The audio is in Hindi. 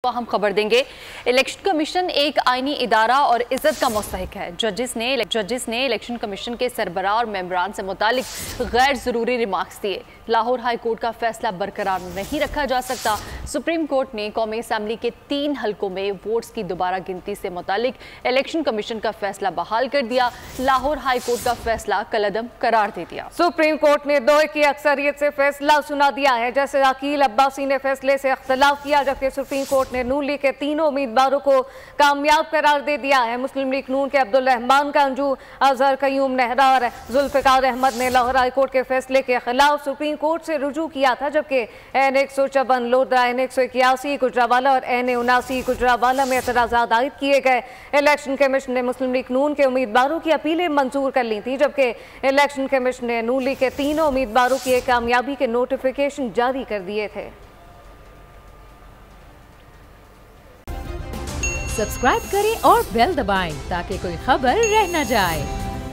हम खबर देंगे। इलेक्शन कमीशन एक आईनी इदारा और इज्जत का मुस्तहिक है। जजेस ने इलेक्शन कमीशन के सरबराह और मेंबरान से मुतालिक गैर जरूरी रिमार्क्स दिए। लाहौर हाई कोर्ट का फैसला बरकरार नहीं रखा जा सकता। सुप्रीम कोर्ट ने कौमी असम्बली के 3 हलकों में वोट्स की दोबारा गिनती से मुतालिक इलेक्शन कमीशन का फैसला बहाल कर दिया। लाहौर हाई कोर्ट का फैसला कलअदम करार दे दिया। सुप्रीम कोर्ट ने 2 की अक्सरियत से फैसला सुना दिया है। जैसे अकील अब्बासी ने फैसले से इख्तलाफ किया, जबकि सुप्रीम कोर्ट ने नून लीग के 3 उम्मीदवारों को कामयाब करार दे दिया है। मुस्लिम लीग नून के अब्दुल रहमान कांजू, अजहर कयूम नेहरा और जुल्फिकार अहमद ने लाहौर हाई कोर्ट के फैसले के खिलाफ सुप्रीम कोर्ट से रुजू किया था, जबकि N154 लोधरा, N181 गुजरावाला और N79 गुजरावाला में एतराज़ात आयद किए गए। इलेक्शन कमीशन ने मुस्लिम लीग नून के उम्मीदवारों की अपीलें मंजूर कर ली थी, जबकि इलेक्शन कमीशन ने नून लीग के 3 उम्मीदवारों की कामयाबी के नोटिफिकेशन जारी कर दिए थे। सब्सक्राइब करें और बेल दबाएं ताकि कोई खबर रह न जाए।